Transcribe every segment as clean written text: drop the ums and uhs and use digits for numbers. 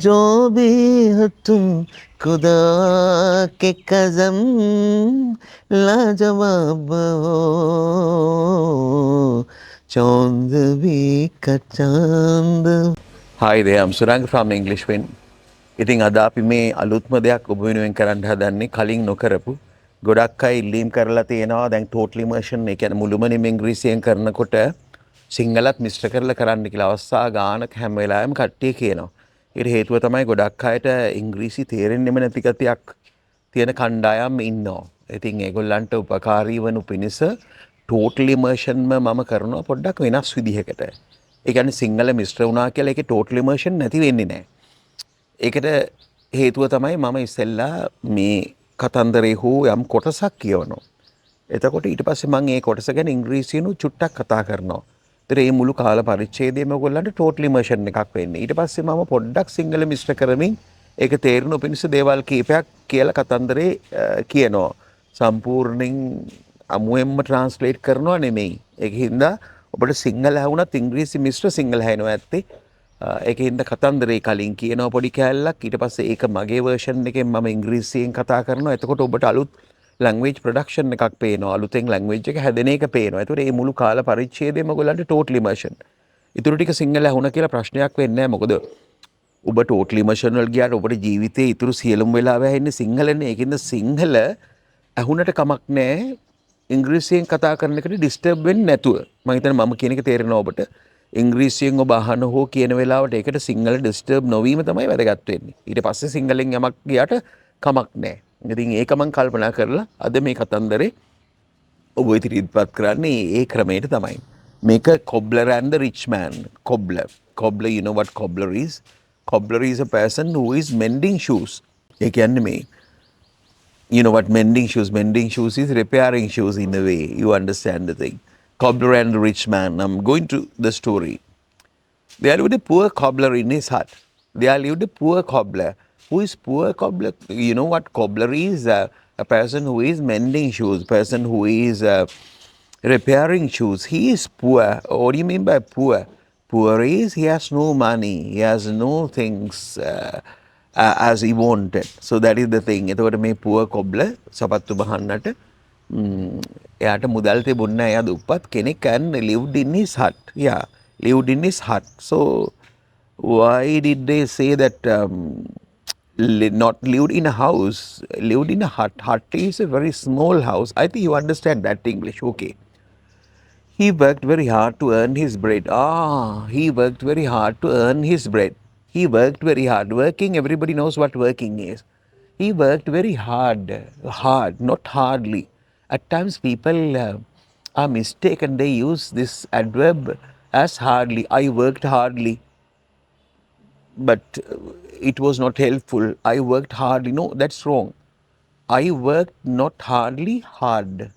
जो भी हो तुम खुदा के कसम लाजवाब हो चांद भी का चांद. Hi there, I'm Surang from English Win. ඉතින් අද අපි මේ අලුත්ම දෙයක් ඔබ වෙනුවෙන් කරන්න හදන්නේ කලින් නොකරපු ගොඩක් අය ඉල්ලීම් කරලා තියෙනවා දැන් total immersion ඒ කියන්නේ මුළුමනින්ම ඉංග්‍රීසියෙන් කරනකොට සිංහලත් මිශ්‍ර කරලා කරන්න කියලා අවස්ථා ගානක හැම වෙලාවෙම කට්ටිය කියනවා. ඒකට හේතුව තමයි ගොඩක් අයට ඉංග්‍රීසි තේරෙන්නෙම නැති ගතියක් තියෙන කණ්ඩායම් ඉන්නවා. ඉතින් ඒගොල්ලන්ට උපකාරී වනු පිණිස total immersionම මම කරනවා පොඩ්ඩක් වෙනස් විදිහකට. ඒ කියන්නේ සිංහල මිශ්‍ර වුණා කියලා ඒකේ total immersion නැති වෙන්නේ නැහැ. ඒකට හේතුව තමයි මම ඉස්සෙල්ලා මේ කතන්දරේ හෝ යම් කොටසක් කියවනවා. එතකොට ඊට පස්සේ මම ඒ කොටස ගැන ඉංග්‍රීසියෙන්ු චුට්ටක් කතා කරනවා. ඒතර මේ මුළු කාල පරිච්ඡේදයේම ඔයගොල්ලන්ට total immersion එකක් වෙන්නේ. ඊට පස්සේ මම පොඩ්ඩක් සිංහල මිශ්‍ර කරමින් ඒක තේරුණු පිණිස දේවල් කීපයක් කියලා කතන්දරේ කියනවා. සම්පූර්ණයෙන් අමුෙන්ම ට්‍රාන්ස්ලේට් කරනවා නෙමෙයි. ඒකින්ද ඔබට සිංහල ඇහුණත් ඉංග්‍රීසි මිශ්‍ර සිංහල ඇහෙනවා ඇත්තේ. ඒකින්ද කතන්දරේ කලින් කියනවා පොඩි කෑල්ලක් ඊට පස්සේ ඒක මගේ වර්ෂන් එකෙන් මම ඉංග්‍රීසියෙන් කතා කරනවා. එතකොට ඔබට අලුත් ලැන්ග්වේජ් ප්‍රොඩක්ෂන් එකක් පේනවා. අලුතෙන් ලැන්ග්වේජ් එක හැදෙන එක පේනවා. ඒතකොට මේ මුළු කාල පරිච්ඡේදයේම ඔයගොල්ලන්ට total immersion. ඊටු ටික සිංහල ඇහුණා කියලා ප්‍රශ්නයක් වෙන්නේ නැහැ. මොකද ඔබ total immersion වල ගියාට ඔබට ජීවිතේ ඊටු සියලුම වෙලාව ඇහෙන්නේ සිංහලනේ. ඒකින්ද සිංහල ඇහුණට කමක් නැහැ. ඉංග්‍රීසියෙන් කතා කරන එකට ඩිස්ටර්බ් වෙන්නේ නැතුව. මම හිතන්නේ මම කියන එක තේරෙනවා ඔබට. ඉංග්‍රීසියෙන් ඔබ අහන හෝ කියන වෙලාවට ඒකට සිංහල ඩිස්ටර්බ් නොවීම තමයි වැදගත් වෙන්නේ. ඊට පස්සේ සිංහලෙන් යමක් ගියාට කමක් නැහැ. ඉතින් ඒක මම කල්පනා කරලා අද මේ කතන්දරේ ඔබ ඉදිරිපත් කරන්නේ ඒ ක්‍රමයට තමයි. මේක cobbler and the rich man. Cobbler, you know what cobbler is? Cobbler is a person who is mending shoes. ඒ කියන්නේ මේ you know what mending shoes? Mending shoes is repairing shoes in a way. You understand the thing. Cobbler and the rich man. I'm going to the story. There lived a poor cobbler in his hut. There lived a poor cobbler. Who is poor cobbler? You know what cobbler is? A person who is mending shoes, person who is repairing shoes. He is poor. What do you mean by poor? Poor is he has no money. He has no things as he wanted. So that is the thing. එතකොට මේ poor cobbler සපත්තු බහන්නට එයාට මුදල් තිබුණේ නැහැ. එයා දුප්පත් කෙනෙක් and lived in his hut. Yeah, lived in his hut. So why did they say that not lived in a house, lived in a hut? Hut is a very small house. I think you understand that English. Okay. He worked very hard to earn his bread. He worked very hard to earn his bread. He worked very hard. Working, everybody knows what working is. He worked very hard, not hardly. At times people are mistaken. They use this adverb as hardly. I worked hardly, but it was not helpful. I worked hardly. No, that's wrong. I worked not hardly, hard.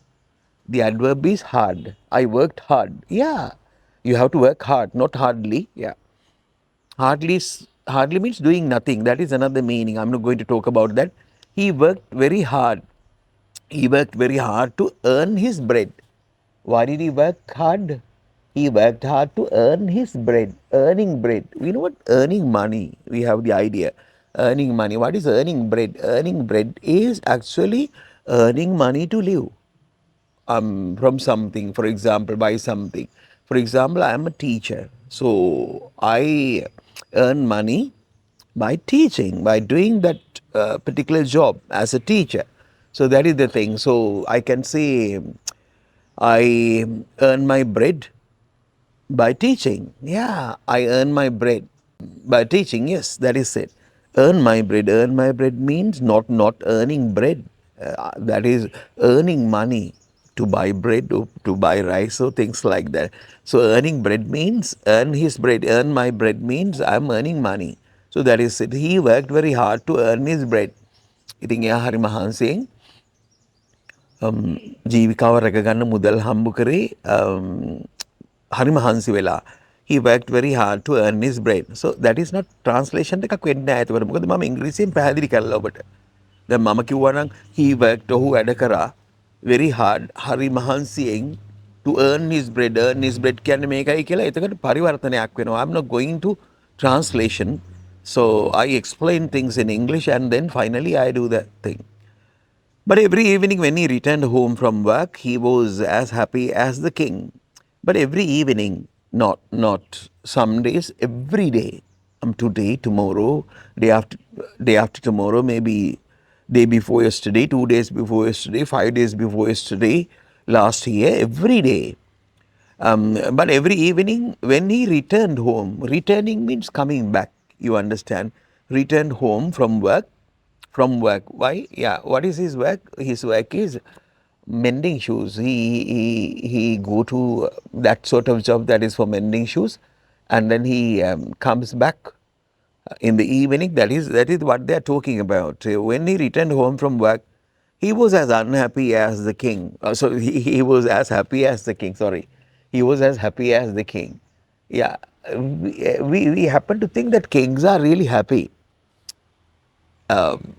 The adverb is hard. I worked hard. Yeah, you have to work hard, not hardly. Yeah, hardly means doing nothing. That is another meaning. I'm not going to talk about that. He worked very hard. He worked very hard to earn his bread. Why did he work hard? He worked hard to earn his bread. Earning bread. We know what earning money. We have the idea. Earning money. What is earning bread? Earning bread is actually earning money to live. From something, for example, by something. For example, I am a teacher. So I earn money by teaching, by doing that particular job as a teacher. So that is the thing. So I can say I earn my bread by teaching. Yeah, I earn my bread by teaching. Yes, that is it. Earn my bread. Earn my bread means not earning bread. That is earning money to buy bread or to buy rice or things like that. So earning bread means earn his bread. Earn my bread means I'm earning money. So that is it. He worked very hard to earn his bread. ඉතින් එයා හරි මහන්සියෙන් ජීවිකාව රැකගන්න මුදල් හම්බ කරේ හරි මහන්සි වෙලා. He worked very hard to earn his bread. So that is not translation එකක් වෙන්නේ නැහැ. ඒකට මොකද මම ඉංග්‍රීසියෙන් පැහැදිලි කරලා ඔබට. දැන් මම කිව්වා නම් he worked ඔහු වැඩ කරා very hard හරි මහන්සියෙන් to earn his bread. Earn his bread කියන්නේ මේකයි කියලා එතකොට පරිවර්තනයක් වෙනවා. I'm not going to translation. So I explain things in English and then finally I do that thing. But every evening when he returned home from work, he was as happy as the king. But every evening, not some days, every day. Today, tomorrow, day after tomorrow, maybe day before yesterday, 2 days before yesterday, 5 days before yesterday, last year, every day. But every evening when he returned home, returning means coming back, you understand. Returned home from work, Why? Yeah, what is his work? His work is mending shoes. He go to that sort of job that is for mending shoes, and then he comes back in the evening. That is what they are talking about. When he returned home from work, he was as unhappy as the king. So he was as happy as the king. Sorry, he was as happy as the king. Yeah, we happen to think that kings are really happy.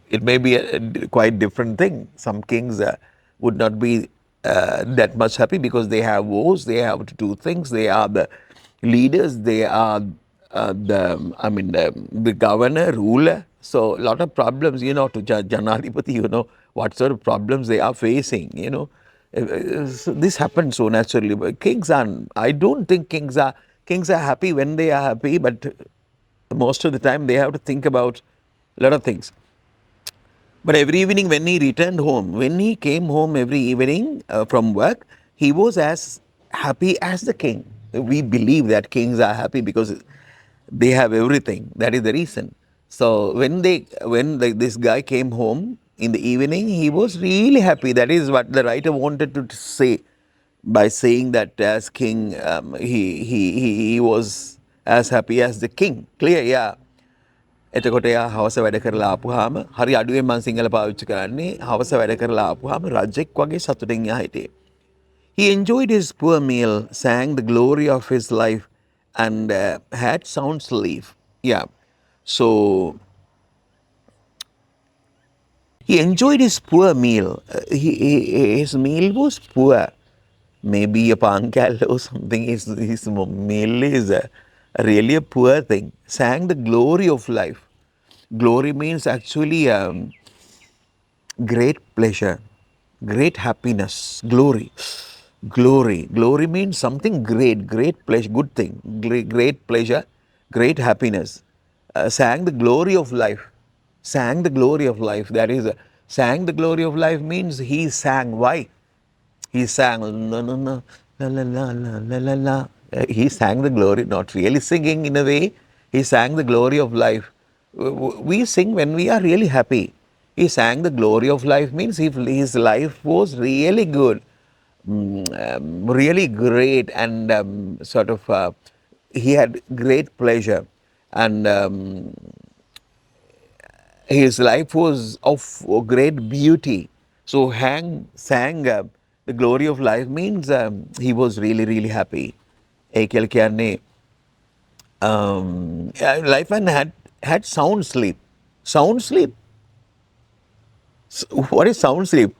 It may be a quite different thing. Some kings would not be that much happy because they have wars, they have to do things, they are the leaders, they are the governor, ruler. So a lot of problems, to Janadipati, what sort of problems they are facing, So this happens so naturally. But I don't think kings are happy when they are happy, but most of the time they have to think about a lot of things. But every evening when he returned home, when he came home every evening from work, he was as happy as the king. We believe that kings are happy because they have everything. That is the reason. So this guy came home in the evening, he was really happy. That is what the writer wanted to say by saying that as king, he was as happy as the king. Clear? Yeah. එතකොට එයා හවස වැඩ කරලා ආපුවාම හරි අඩුවෙන් මම සිංහල පාවිච්චි කරන්නේ හවස වැඩ කරලා ආපුවාම රජෙක් වගේ සතුටින් එයා හිටියේ. He enjoyed his poor meal, sang the glory of his life and had sound sleep. Yeah. So he enjoyed his poor meal. His meal was poor. Maybe a pankal or something. His meal is really a poor thing. Sang the glory of life. Glory means actually great pleasure, great happiness, glory. Glory means something great pleasure, good thing, great pleasure, great happiness. Sang the glory of life. Sang the glory of life. That is, sang the glory of life means he sang. Why? He sang la la la la la la la la la la. He sang the glory, not really singing in a way. He sang the glory of life. We sing when we are really happy. He sang the glory of life means his life was really good, really great, and sort of he had great pleasure, and his life was of great beauty. So sang the glory of life means he was really, really happy. ඒ කියලා කියන්නේ life and had sound sleep. Sound sleep? What is sound sleep?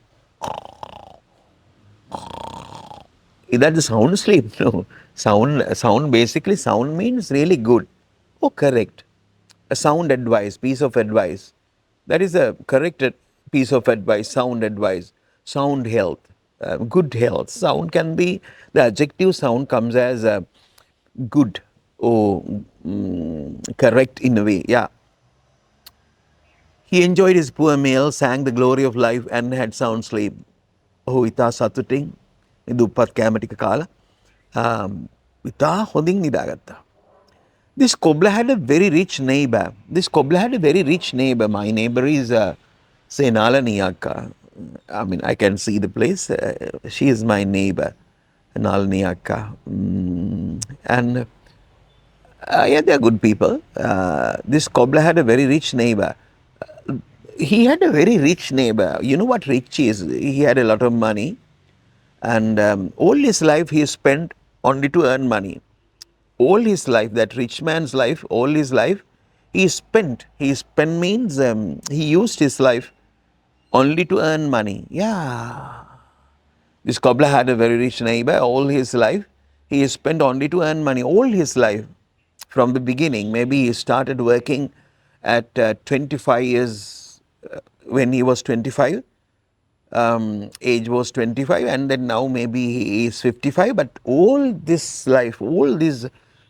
Is that the sound sleep? No. Sound basically, sound means really good. Oh, correct. A sound advice, piece of advice. That is a correct piece of advice, sound advice. Sound health, good health. Sound can be, the adjective sound comes as good or correct in a way. Yeah. He enjoyed his poor meal, sang the glory of life and had sound sleep. Oh, ඉතා සතුටින් දුප්පත් කෑම ටික කාලා ඉතා හොඳින් නිදාගත්තා. This cobbler had a very rich neighbor. My neighbor is Nalani Akka. I mean, I can see the place. She is my neighbor, Nalani Akka. And yeah, they are good people. This cobbler had a very rich neighbor. He had a very rich neighbor. You know what rich is? He had a lot of money. And all his life he spent only to earn money. All his life, that rich man's life, all his life, he spent. He spent means he used his life only to earn money. Yeah. This cobbler had a very rich neighbor. All his life, he spent only to earn money. All his life, from the beginning, maybe he started working at 25 years, when he was 25, age was 25, and then now maybe he is 55, but all this life, all this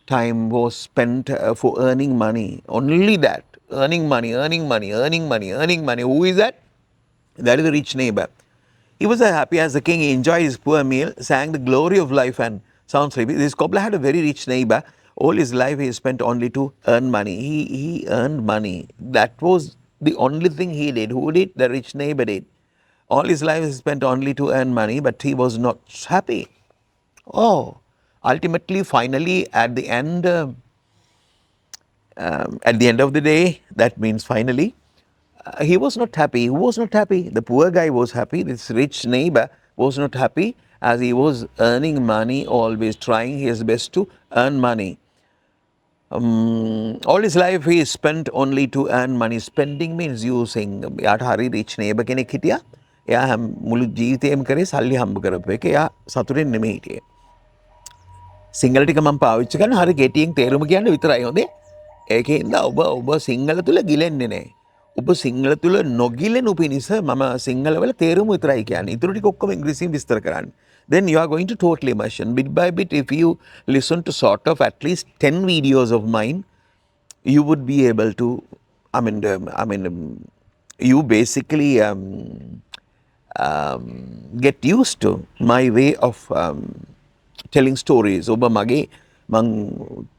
time was spent for earning money, only that, earning money, earning money, earning money, earning money. Who is that? That is the rich neighbor. He was as happy as the king. He enjoyed his poor meal, sang the glory of life, and sounds sleepy. This cobbler had a very rich neighbor. All his life he spent only to earn money. He earned money. That was the only thing he did. Who did? The rich neighbor did. All his life he spent only to earn money, but he was not happy. Oh, ultimately, finally, at the end of the day, that means finally, he was not happy. Who was not happy? The poor guy was happy. This rich neighbor was not happy, as he was earning money, always trying his best to earn money. All his life he spent only to earn money. Spending means using. යාට හරි rich neighbor කෙනෙක් හිටියා. එයා මුළු ජීවිතේම කරේ සල්ලි හම්බ කරපු එක. එයා සතුටින් නෙමෙයි හිටියේ. සිංහල ටික මම පාවිච්චි කරන හරි ගෙටියෙන් තේරුම කියන්න විතරයි හොඳේ. ඒකෙන්ද ඔබ සිංහල තුල ගිලෙන්නේ නැහැ. ඔබ සිංහල තුල නොගිලෙනු පිණිස මම සිංහල වල තේරුම විතරයි කියන්නේ. ඊටු ටික ඔක්කොම ඉංග්‍රීසියෙන් විස්තර කරන්න. Then you are going to total immersion. Bit by bit, if you listen to sort of at least 10 videos of mine, you would be able to, you basically get used to my way of telling stories. ඔබ මගේ මං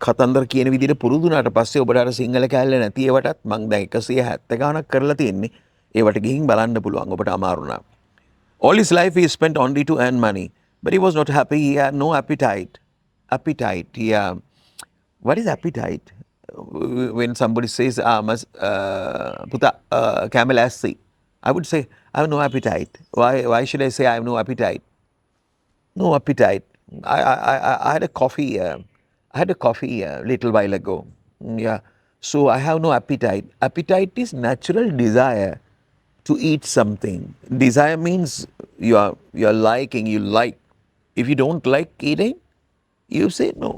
කතන්දර කියන විදිහට පුරුදු වුණාට පස්සේ ඔබට අර සිංහල කැලේ නැති ඒවටත් මං දැන් 170 ගාණක් කරලා තියෙන්නේ. ඒවට ගිහින් බලන්න පුළුවන් ඔබට අමාරු නම්. All his life he spent only to earn money, but he was not happy. He had no appetite. Appetite. What is appetite? When somebody says, "Puta, camel assi," I would say, "I have no appetite." Why should I say I have no appetite? No appetite. I had a coffee. I had a coffee a little while ago. Yeah. So I have no appetite. Appetite is natural desire to eat something. Desire means you are liking, you like. If you don't like eating, you say no.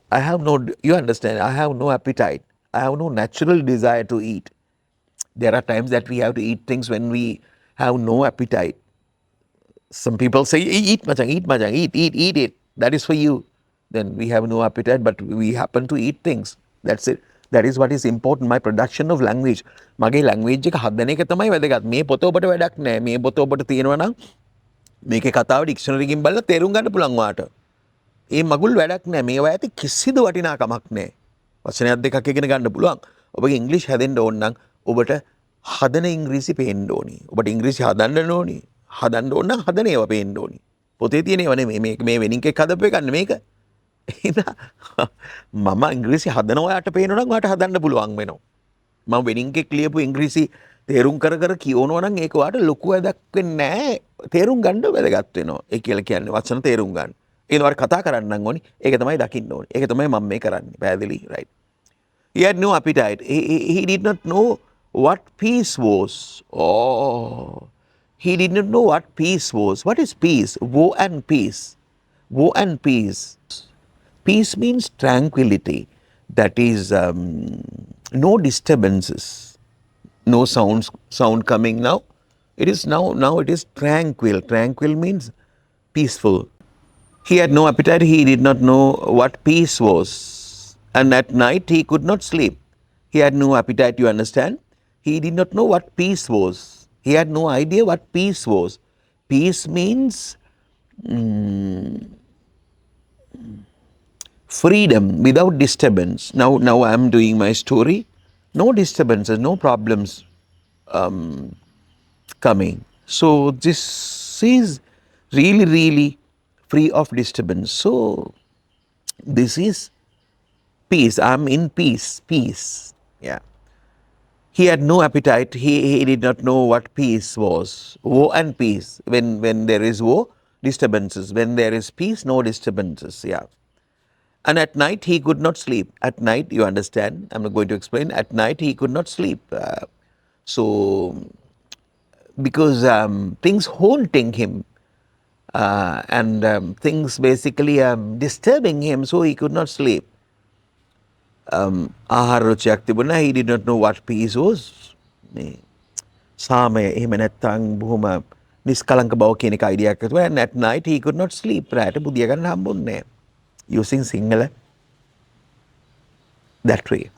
You understand? I have no appetite. I have no natural desire to eat. There are times that we have to eat things when we have no appetite. Some people say, eat machang, eat it. That is for you. Then we have no appetite, but we happen to eat things. That's it. That is what is important. My production of language. මගේ language එක හදන එක තමයි වැදගත්. මේ පොත ඔබට වැඩක් නැහැ. මේ පොත ඔබට තියෙනවා නම් මේකේ කතාව ඩික්ෂනරි එකකින් බලලා තේරුම් ගන්න පුළුවන් වාට. ඒ මගුල් වැඩක් නැහැ. මේවා ඇති කිසිදු වටිනාකමක් නැහැ. වචනයක් දෙකක් ඉගෙන ගන්න පුළුවන්. ඔබගේ ඉංග්‍රීසි හැදෙන්න ඕන නම් ඔබට හදන ඉංග්‍රීසි පේන්න ඕනි. ඔබට ඉංග්‍රීසි හදන්න ඕනි. හදන්න ඕන නම් හදන ඒවා පේන්න ඕනි. පොතේ තියෙන ඒවා නෙමෙයි. මේ වෙනින් එකක් හදපු එකක් නෙමේක. මම ඉංග්‍රීසි හදන ඔයාට පේනවා නම් ඔයාට හදන්න පුළුවන් වෙනවා. මම වෙනින් එකක් ලියපු ඉංග්‍රීසි තේරුම් කර කියවනවා නම් ඒක ඔයාට ලොකු වැඩක් වෙන්නේ නැහැ. තේරුම් ගන්න වැදගත් වෙනවා. ඒ කියලා කියන්නේ වචන තේරුම් ගන්න. ඒක ඔයාට කතා කරන්න ඕනි. ඒක තමයි දකින්න ඕනි. ඒක තමයි මම මේ කරන්නේ. පැහැදිලි, right? He had no appetite. He did not know what peace was. Oh, he did not know what peace was. What is peace? War and peace. War and peace. Peace means tranquility. That is no disturbances, no sound coming now. It is now it is tranquil. Tranquil means peaceful. He had no appetite. He did not know what peace was. And at night he could not sleep. He had no appetite, you understand? He did not know what peace was. He had no idea what peace was. Peace means freedom without disturbance. Now I am doing my story. No disturbances, no problems coming. So this is really free of disturbance. So this is peace. I am in peace. Peace. Yeah. He had no appetite. He did not know what peace was. War and peace. When there is war, disturbances. When there is peace, no disturbances. Yeah. And at night he could not sleep. At night, you understand, I'm not going to explain. At night he could not sleep. So because things haunting him and things basically disturbing him, so he could not sleep. ආහාර රුචියක් තිබුණා. He did not know what peace was. මේ සාමය එහෙම නැත්නම් බොහොම නිස්කලංක බව කියන එක අයිඩියාවක් තිබුණා. And at night he could not sleep. රාට බුදිය ගන්න හම්බුන්නේ නැහැ. Using Sinhala that way.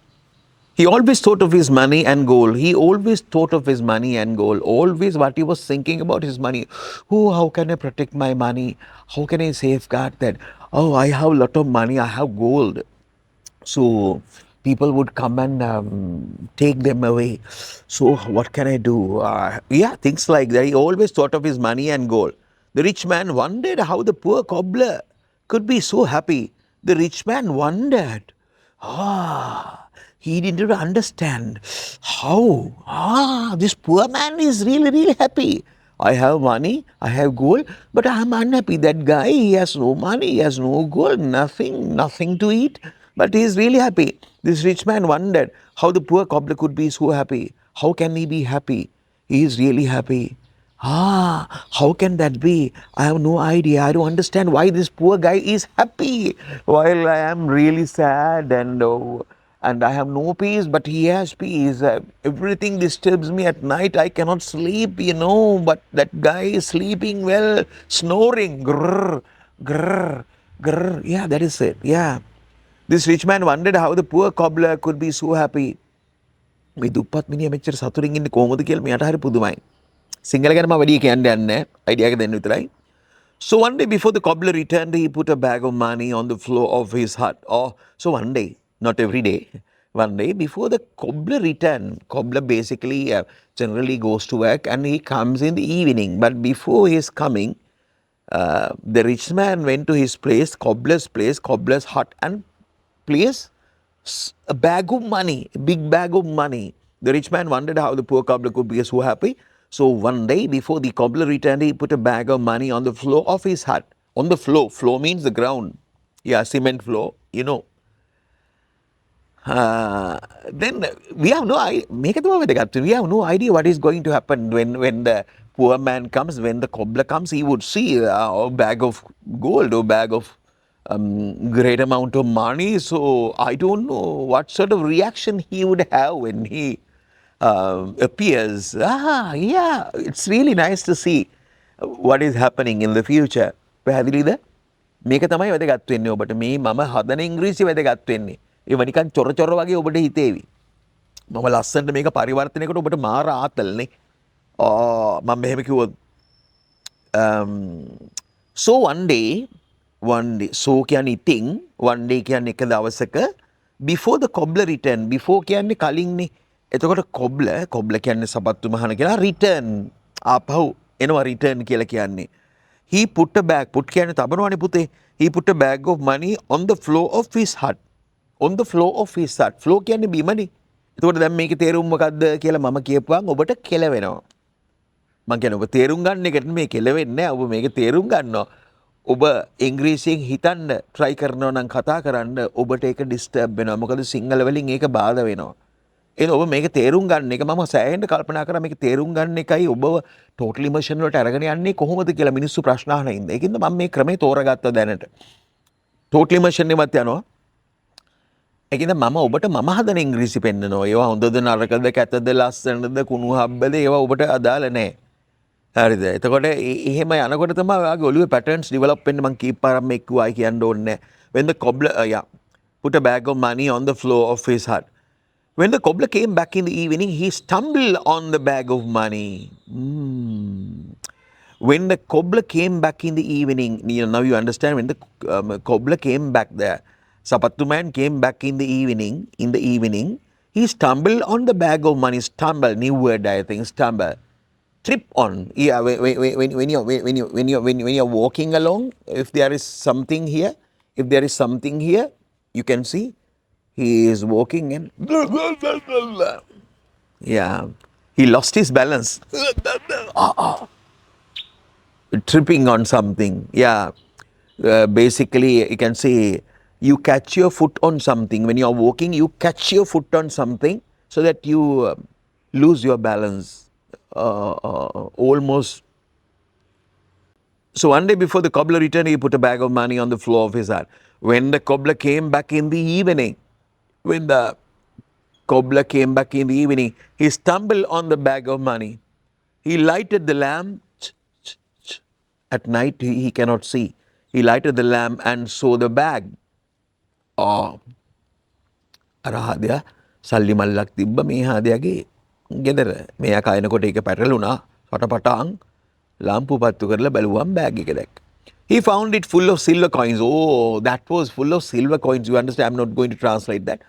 He always thought of his money and goal. He always thought of his money and goal. Always what he was thinking about his money. Oh, how can I protect my money? How can I safeguard that? Oh, I have a lot of money. I have gold. So people would come and take them away. So what can I do? Yeah, things like that. He always thought of his money and goal. The rich man wondered how the poor cobbler could be so happy. The rich man wondered. He didn't understand how. This poor man is really, really happy. I have money, I have gold, but I am unhappy. That guy, he has no money, he has no gold, nothing to eat, but he is really happy. This rich man wondered how the poor cobbler could be so happy. How can he be happy? He is really happy. How can that be? I have no idea. I don't understand why this poor guy is happy while I am really sad and I have no peace, but he has peace. Everything disturbs me at night. I cannot sleep, but that guy is sleeping well, snoring. Grrr, grrr, grrr. Yeah, that is it. Yeah. This rich man wondered how the poor cobbler could be so happy. මේ දුප්පත් මිනිහා මෙච්චර සතුටින් ඉන්නේ කොහොමද කියලා මෙයාට හරි පුදුමයි. සිංහල ගැන මම වැඩි කියන්න යන්නේ නැහැ. අයිඩියා එක දෙන්න විතරයි. So one day before the cobbler returned, he put a bag of money on the floor of his hut. So one day, not every day, one day before the cobbler returned, cobbler basically generally goes to work and he comes in the evening. But before his coming, the rich man went to his place, cobbler's hut, and placed a bag of money, a big bag of money. The rich man wondered how the poor cobbler could be so happy. So one day before the cobbler returned, he put a bag of money on the floor of his hut. On the floor. Floor means the ground. Yeah, cement floor, Then we have no idea. We have no idea what is going to happen when the poor man comes, when the cobbler comes. He would see a bag of gold or bag of great amount of money. So I don't know what sort of reaction he would have when he appears. Yeah, it's really nice to see what is happening in the future. පැහැදිලිද? මේක තමයි වැදගත් වෙන්නේ ඔබට. මේ මම හදන ඉංග්‍රීසි වැදගත් වෙන්නේ. ඒව නිකන් චොර චොර වගේ ඔබට හිතේවි. මම ලස්සනට මේක පරිවර්තනයකට ඔබට මාර ආතල්නේ. මම මෙහෙම කිව්වොත් so one day so කියන්නේ ඉතින් one day කියන්නේ එක දවසක before the cobbler returned. Before කියන්නේ කලින්නේ. එතකොට cobbler කියන්නේ සපත්තු මහන කියලා return ආපහු එනවා return කියලා කියන්නේ. He put a bag, put කියන්නේ තබනවානේ පුතේ. He put a bag of money on the floor of his hut. On the floor of his hut. Floor කියන්නේ බිමනේ. එතකොට දැන් මේකේ තේරුම මොකද්ද කියලා මම කියපුවාම ඔබට කෙලවෙනවා. මම කියන්නේ ඔබ තේරුම් ගන්න එකට මේ කෙලවෙන්නේ නැහැ. ඔබ මේක තේරුම් ගන්නවා. ඔබ ඉංග්‍රීසියෙන් හිතන්න try කරනවා නම් කතා කරන්න ඔබට ඒක disturb වෙනවා. මොකද සිංහල වලින් ඒක බාධා වෙනවා. එහෙනම් ඔබ මේක තේරුම් ගන්න එක මම සෑහෙන්න කල්පනා කරා මේක තේරුම් ගන්න එකයි ඔබව total immersion වලට අරගෙන යන්නේ කොහොමද කියලා මිනිස්සු ප්‍රශ්න අහන ඉඳ. ඒකින්ද මම මේ ක්‍රමේ තෝරගත්තා දැනට. total immersion එකවත් යනවා. ඒකින්ද මම ඔබට මම හදන ඉංග්‍රීසි පෙන්නනවා. ඒවා හොඳද නරකද කැතද ලස්සනද කුණු හබ්බද ඒවා ඔබට අදාළ නැහැ. හරිද? එතකොට එහෙම යනකොට තමයි ඔයාගේ ඔළුවේ patterns develop වෙන්න මම කීප පාරක් මේක කිව්වායි කියන්න ඕනේ නැහැ. When the cobbler put a bag of money on the floor of his hut. When the cobbler came back in the evening, he stumbled on the bag of money. When the cobbler came back in the evening, now you understand when the cobbler came back there, Sapattu man came back in the evening, he stumbled on the bag of money. Stumble, new word I think, stumble. Trip on. Yeah, when you're walking along, if there is something here, you can see. He is walking and he lost his balance. Tripping on something. Basically, you can say you catch your foot on something. When you are walking, you catch your foot on something so that you lose your balance. Almost. So one day before the cobbler returned, he put a bag of money on the floor of his hut. When the cobbler came back in the evening, When the cobbler came back in the evening, he stumbled on the bag of money. He lighted the lamp. At night, he cannot see. He lighted the lamp and saw the bag. Oh, අරහදයා සල්ලි මල්ලක් තිබ්බ මේ හාදයාගේ ගෙදර. මෙයා කයනකොට ඒක පැටලුණා. පටපටාං ලාම්පු පත්තු කරලා බැලුවම් bag එක දැක්ක. He found it full of silver coins. Oh, that was full of silver coins. You understand? I'm not going to translate that.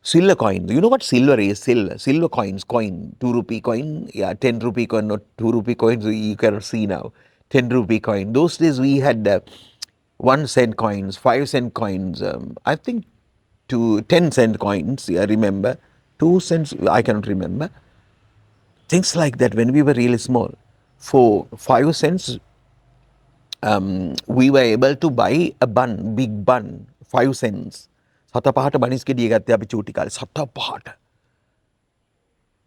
Silver coins. You know what silver is? Silver coins. Coin. 2 rupee coin. Yeah, 10 rupee coin, not 2 rupee coins. You cannot see now. 10 rupee coin. Those days we had 1 cent coins, 5 cent coins. I think 10 cent coins. I remember. 2 cents. I cannot remember. Things like that when we were really small. For 5 cents, we were able to buy a bun, big bun, 5 cents. සත පහට බනිස් ගෙඩිය ගත්තේ අපි චූටි කාලේ සත පහට.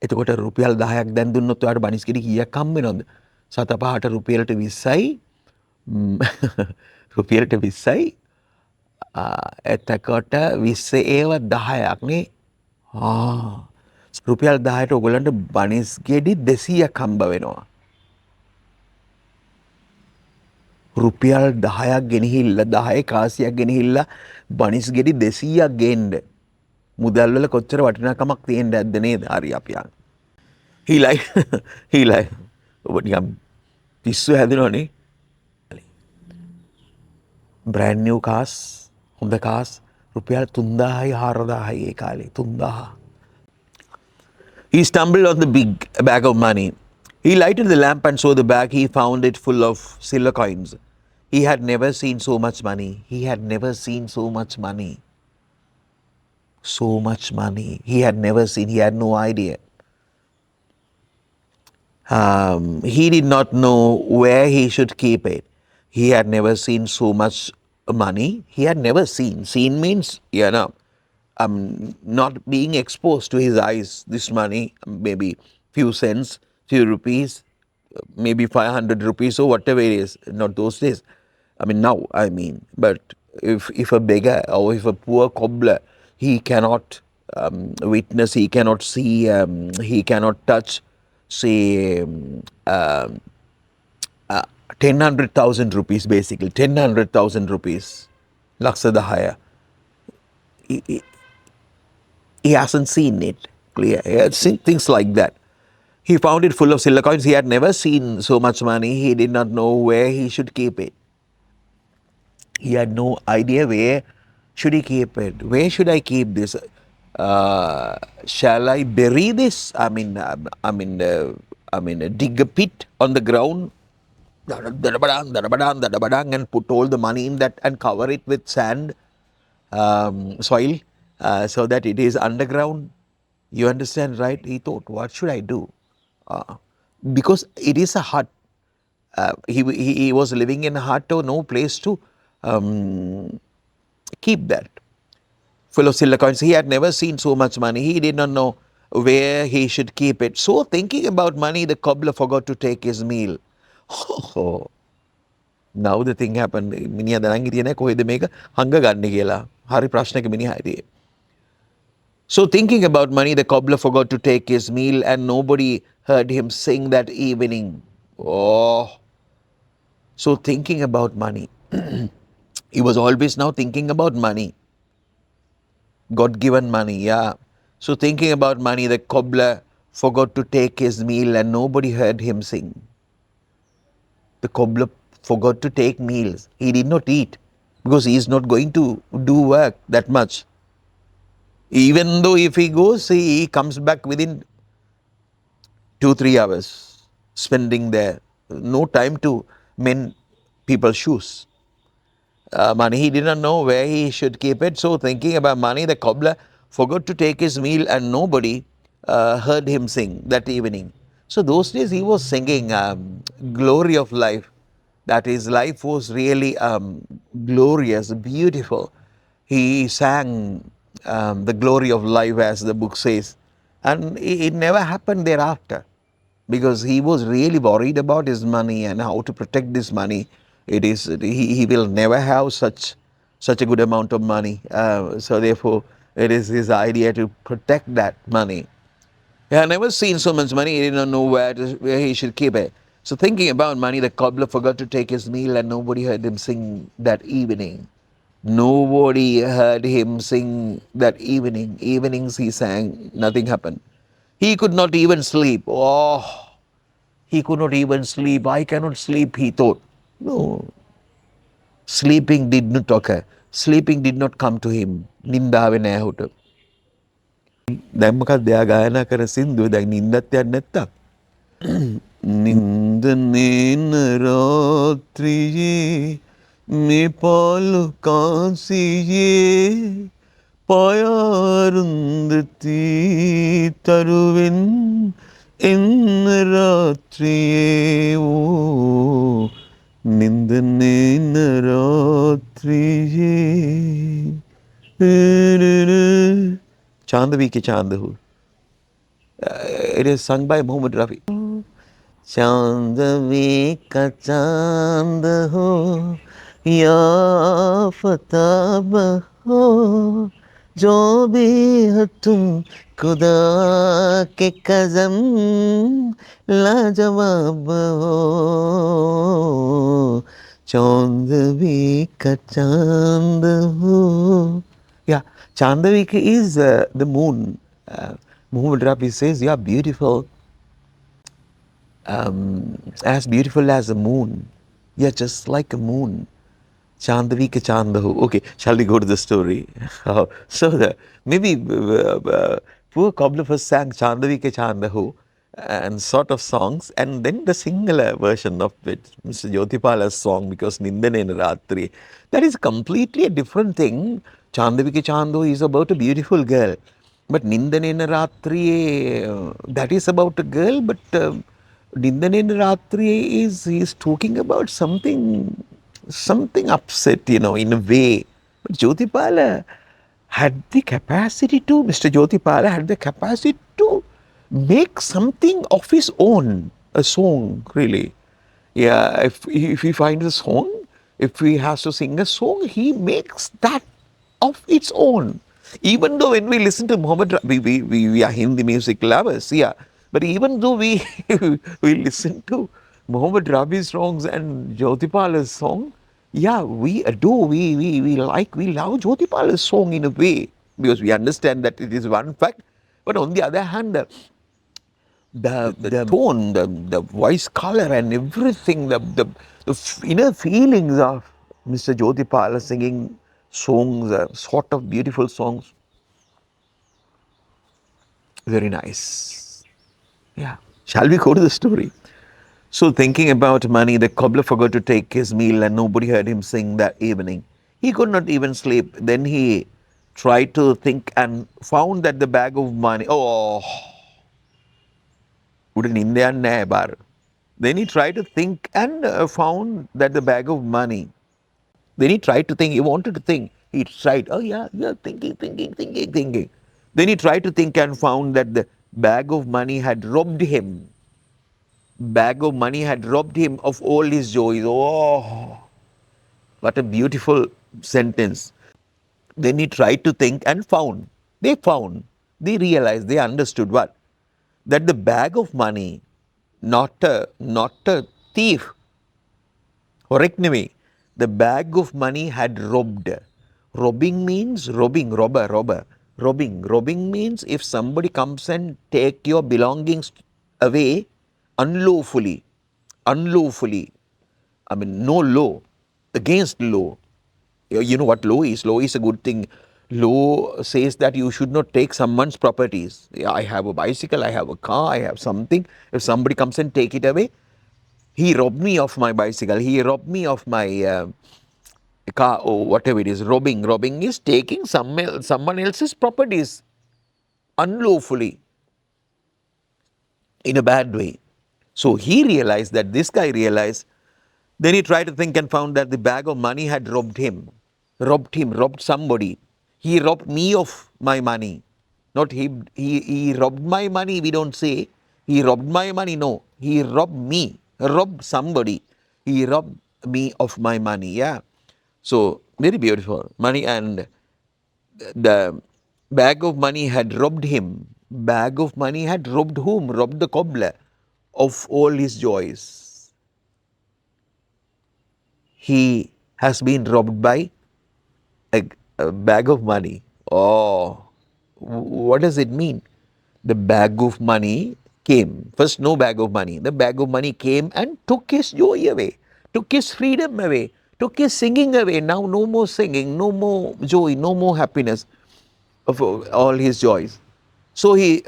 එතකොට රුපියල් 10ක් දැන් දුන්නොත් ඔයාලට බනිස් ගෙඩි කීයක් හම්බ වෙනවද? සත පහට රුපියලට 20යි. රුපියලට 20යි. එතකොට 20 ඒව 10ක් නේ. රුපියල් 10ට ඔයගොල්ලන්ට බනිස් ගෙඩි 200ක් හම්බ වෙනවා. රුපියල් 10ක් ගෙනහිල්ලා 10 කාසියක් ගෙනහිල්ලා බනිස් ගෙඩි 200ක් ගේන්න මුදල් වල කොච්චර වටිනාකමක් තියෙන්න ඇද්ද නේද? හරි අපි යන්. හීලයි ඔබ නිකම් පිස්සු හැදෙනවනේ. brand new cars, හොඳ cars රුපියල් 3000යි 4000යි ඒ කාලේ 3000. He stumbled on the big bag of money. He lighted the lamp and saw the bag. He found it full of silver coins. He had never seen so much money. He had never seen so much money. So much money. He had never seen. He had no idea. He did not know where he should keep it. He had never seen so much money. He had never seen. Seen means, not being exposed to his eyes. This money, maybe few cents, few rupees, maybe 500 rupees or whatever it is. Not those days. Now, but if a beggar or if a poor cobbler, he cannot witness, he cannot see, he cannot touch, say, 10,000 rupees basically, 10,000 rupees, Laksada higher. He hasn't seen it clear. He had seen things like that. He found it full of silver coins. He had never seen so much money. He did not know where he should keep it. He had no idea where should he keep it. Where should I keep this? Shall I bury this? Dig a pit on the ground, and put all the money in that and cover it with sand, soil, so that it is underground. You understand, right? He thought, what should I do? Because it is a hut. He was living in a hut or no place to keep that full of silver coins. He had never seen so much money. He did not know where he should keep it. So thinking about money, the cobbler forgot to take his meal. Now the thing happened. මිනිහා දැනන් හිටියේ නැහැ කොහෙද මේක හංග ගන්න කියලා. හරි ප්‍රශ්නක මිනිහා හිටියේ. So thinking about money, the cobbler forgot to take his meal and nobody heard him sing that evening. So thinking about money. He was always now thinking about money. God-given money, yeah. So thinking about money, the cobbler forgot to take his meal and nobody heard him sing. The cobbler forgot to take meals. He did not eat because he is not going to do work that much. Even though if he goes, he comes back within 2-3 hours, spending there. No time to mend people's shoes. Money, he did not know where he should keep it. So thinking about money, the cobbler forgot to take his meal and nobody heard him sing that evening. So those days he was singing glory of life. That his life was really glorious, beautiful. He sang the glory of life, as the book says. And it never happened thereafter because he was really worried about his money and how to protect this money. He will never have such a good amount of money. So therefore, It is his idea to protect that money. He had never seen so much money, he did not know where he should keep it. So thinking about money, the cobbler forgot to take his meal and nobody heard him sing that evening. Nobody heard him sing that evening. Evenings he sang, nothing happened. He could not even sleep. Oh, he could not even sleep. I cannot sleep, he thought. No, sleeping did not occur. Sleeping did not come to him. නින්දාවේ නෑ ඔහුට. දැන් මොකක්ද එයා ගායනා කර සින්දුව දැන් නින්දත් යන්නේ නැත්තම්. නින්දනේන රාත්‍රියේ මේ පාළු කාසියේ පායාරුන්දති තරුවෙන් එන්න රාත්‍රියේ ඕ නින්දනේන රාත්‍රියේ चांदवी के चांद हो. It is sung by Muhammad Rafi. चांदवी का चांद हो या फताब हो जो भी हो तुम खुदा के कसम लाजवाब हो चांदवी का चांद हो. Yeah, Chandavika is the moon. Muhammad Rafi says, "You are beautiful, as beautiful as a moon. You're just like a moon." Chandavika Chandahu. Okay, shall we go to the story? So maybe poor cobbler first sang Chandavika Chandahu and sort of songs, and then the singular version of it, Mr. Jyotipala's song, because Nindane Ratri. That is completely a different thing. Chandavika Chandahu is about a beautiful girl. But Nindanena Ratri, that is about a girl, but Nindanena Ratri is talking about something upset, in a way. But Jyotipala had the capacity to, Mr. Jyotipala had the capacity to make something of his own, a song, really. Yeah, if he finds a song, if he has to sing a song, he makes that of its own. Even though when we listen to Muhammad Rafi, we are Hindi music lovers, yeah. But even though we we listen to Muhammad Rafi's songs and Jyotipala's song, yeah, we adore, we like, we love Jyotipala's song in a way, because we understand that it is one fact. But on the other hand, the tone, the voice color and everything, the inner feelings of Mr. Jyotipala singing songs, sort of beautiful songs. Very nice. Yeah. Shall we go to the story? So thinking about money, the cobbler forgot to take his meal and nobody heard him sing that evening. He could not even sleep. Then he tried to think and found that the bag of money. Oh, then he tried to think and found that the bag of money. Then he tried to think, he wanted to think. He tried, oh yeah, thinking. Then he tried to think and found that the bag of money had robbed him. Bag of money had robbed him of all his joys. Oh, what a beautiful sentence. Then he tried to think and found. They realized, they understood what? That the bag of money, not a thief, correct me, the bag of money had robbed. Robbing means robber. Robbing means if somebody comes and take your belongings away unlawfully. I mean, no law, against law. You know what law is? Law is a good thing. Law says that you should not take someone's properties. Yeah, I have a bicycle, I have a car, I have something. If somebody comes and take it away, he robbed me of my bicycle, he robbed me of my car or whatever it is. Robbing is taking someone else's properties unlawfully, in a bad way. So he realized that, this guy realized. Then he tried to think and found that the bag of money had robbed somebody. He robbed me of my money. Not he robbed my money, we don't say. He robbed my money, no. He robbed me, robbed somebody. He robbed me of my money, yeah. So, very beautiful. Money and the Bag of money had robbed him. Bag of money had robbed whom? Robbed the cobbler of all his joys. He has been robbed by a bag of money. Oh, what does it mean? The bag of money came. First, no bag of money. The bag of money came and took his joy away, took his freedom away, took his singing away. Now, no more singing, no more joy, no more happiness of all his joys. So he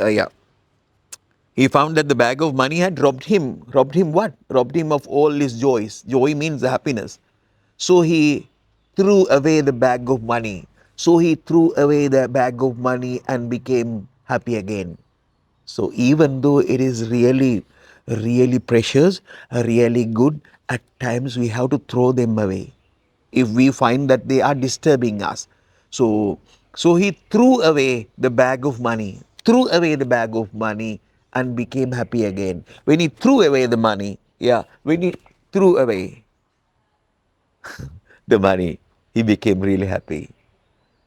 found that the bag of money had robbed him. Robbed him what? Robbed him of all his joys. Joy means happiness. So he threw away the bag of money. So he threw away the bag of money and became happy again. So even though it is really, really precious, really good, at times we have to throw them away if we find that they are disturbing us. So he threw away the bag of money, threw away the bag of money and became happy again. When he threw away the money, when he threw away the money, he became really happy.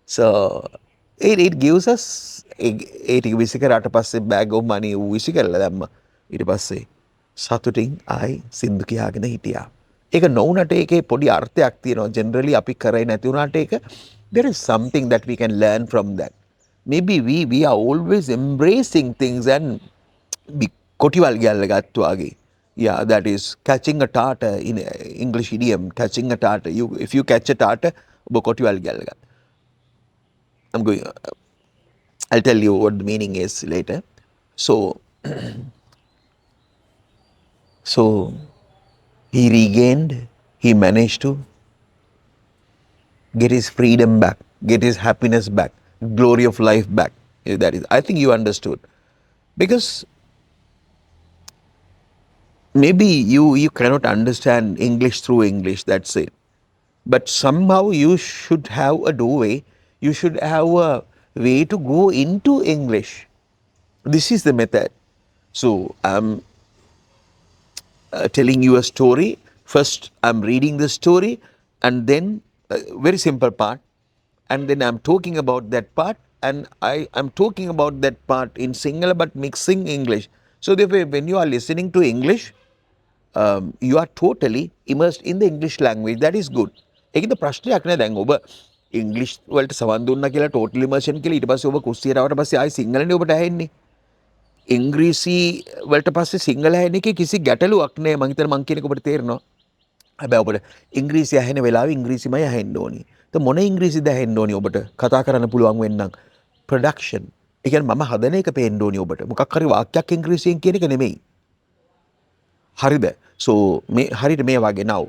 So it gives us ඒ ටික විසි කරාට පස්සේ bag of money විසි කරලා දැම්ම. ඊට පස්සේ සතුටින් ආයි සින්දු කියාගෙන හිටියා. ඒක නොවුනට ඒකේ පොඩි අර්ථයක් තියෙනවා. generally අපි කරේ නැති වුණාට ඒක there is something that we can learn from that. Maybe we are always embracing things and කොටිවල් ගැල්ල ගත්තු වගේ. Yeah, that is catching a tartar in English idiom. Catching a tartar. If you catch a tartar, ඔබ කොටිවල් ගැල්ල ගත්තා. I'll tell you what the meaning is later. So he regained, he managed to get his freedom back, get his happiness back, glory of life back. That is, I think you understood. Because maybe you cannot understand English through English, that's it. But somehow you should have a doorway, you should have a way to go into English. This is the method. So I'm telling you a story. First I'm reading the story and then very simple part, and then I'm talking about that part, and I'm talking about that part in Sinhala but mixing English. So therefore when you are listening to English, you are totally immersed in the English language. That is good. ඒකද ප්‍රශ්නයක් නෑ. දැන් ඔබ ඉංග්‍රීසි වලට සවන් දුන්නා කියලා total immersion කියලා ඊට පස්සේ ඔබ කුස්සියට ආවට පස්සේ ආයි සිංහලනේ ඔබට ඇහෙන්නේ. ඉංග්‍රීසි වලට පස්සේ සිංහල ඇහෙන එකේ කිසි ගැටලුවක් නෑ. මං හිතන්නේ මං කියන එක ඔබට තේරෙනවා. හැබැයි ඔබට ඉංග්‍රීසි ඇහෙන වෙලාවෙ ඉංග්‍රීසිමයි ඇහෙන්න ඕනි. તો මොන ඉංග්‍රීසිද ඇහෙන්න ඕනි ඔබට කතා කරන්න පුළුවන් වෙන්නම්? ප්‍රොඩක්ෂන්. ඒ කියන්නේ මම හදන එක පේන්න ඕනි ඔබට. මොකක් හරි වාක්‍යයක් ඉංග්‍රීසියෙන් කියන එක නෙමෙයි. හරිද? So හරියට මේ වගේ now.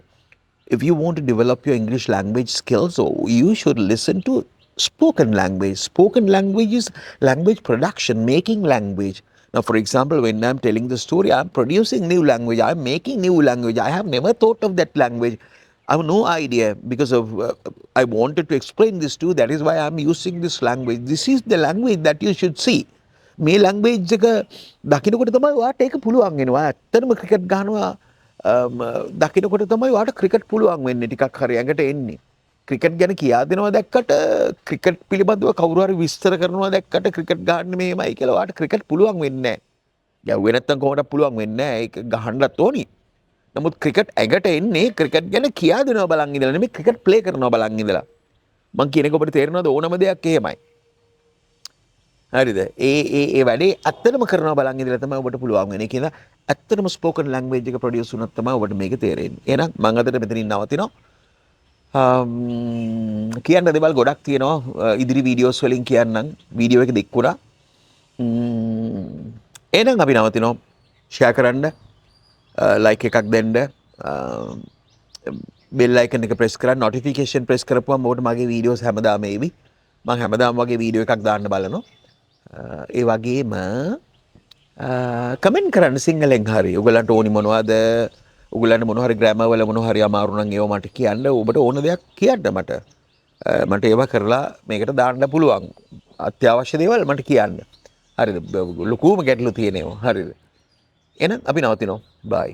If you want to develop your English language skills, so you should listen to spoken language. Spoken language is language production, making language. Now, for example, when I'm telling the story, I'm producing new language. I'm making new language. I have never thought of that language. I have no idea because of I wanted to explain this to you. That is why I'm using this language. This is the language that you should see. මේ language එක දකින්නකොට තමයි ඔයාට ඒක පුළුවන් වෙනවා. ඇත්තටම cricket ගහනවා දකින්නකොට තමයි ඔයාට ක්‍රිකට් පුළුවන් වෙන්නේ ටිකක් හරි ඇඟට එන්නේ. ක්‍රිකට් ගැන කියා දෙනවා දැක්කට ක්‍රිකට් පිළිබඳව කවුරු හරි විස්තර කරනවා දැක්කට ක්‍රිකට් ගහන්න මෙහෙමයි කියලා ඔයාට ක්‍රිකට් පුළුවන් වෙන්නේ නැහැ. ගැව්වේ නැත්තම් කොහොමද පුළුවන් වෙන්නේ නැහැ. ඒක ගහන්නත් ඕනි. නමුත් ක්‍රිකට් ඇඟට එන්නේ ක්‍රිකට් ගැන කියා දෙනවා බලන් ඉඳලා නෙමෙයි ක්‍රිකට් ප්ලේ කරනවා බලන් ඉඳලා. මං කියන එක ඔබට තේරෙනවද? ඕනම දෙයක් එහෙමයි. හරිද? ඒ වැඩේ ඇත්තටම කරනවා බලන් ඉඳලා තමයි ඔබට පුළුවන් වෙන්නේ කියලා. ඇත්තටම ස්පෝකන් ලැන්ග්වේජ් එක ප්‍රොඩියුස් වුණොත් තමයි ඔබට මේක තේරෙන්නේ. එහෙනම් මම අදට මෙතනින් නවතිනවා. කියන්න දේවල් ගොඩක් තියෙනවා. ඉදිරි වීඩියෝස් වලින් කියන්නම්. වීඩියෝ එක දෙක්කුණා. එහෙනම් අපි නවතිනවා. ෂෙයා කරන්න, ලයික් එකක් දෙන්න, බෙල් අයිකන් එක ප්‍රෙස් කරන්න, නොටිෆිකේෂන් ප්‍රෙස් කරපුවම ඔබට මගේ වීඩියෝස් හැමදාම එවි. මම හැමදාම වගේ වීඩියෝ එකක් දාන්න බලනවා. ඒ වගේම කමෙන්ට් කරන්න සිංහලෙන් හරි. ඔයගලන්ට ඕනි මොනවද? ඔයගලන්ට මොන හරි ග්‍රෑමර් වල මොන හරි අමාරු නම් ඒව මට කියන්න. ඔබට ඕන දෙයක් කියන්න මට. මට ඒව කරලා මේකට දාන්න පුළුවන්. අත්‍යවශ්‍ය දේවල් මට කියන්න. හරිද? ලොකුම ගැටලු තියෙනවා. හරිද? එහෙනම් අපි නවතිනවා. බයි.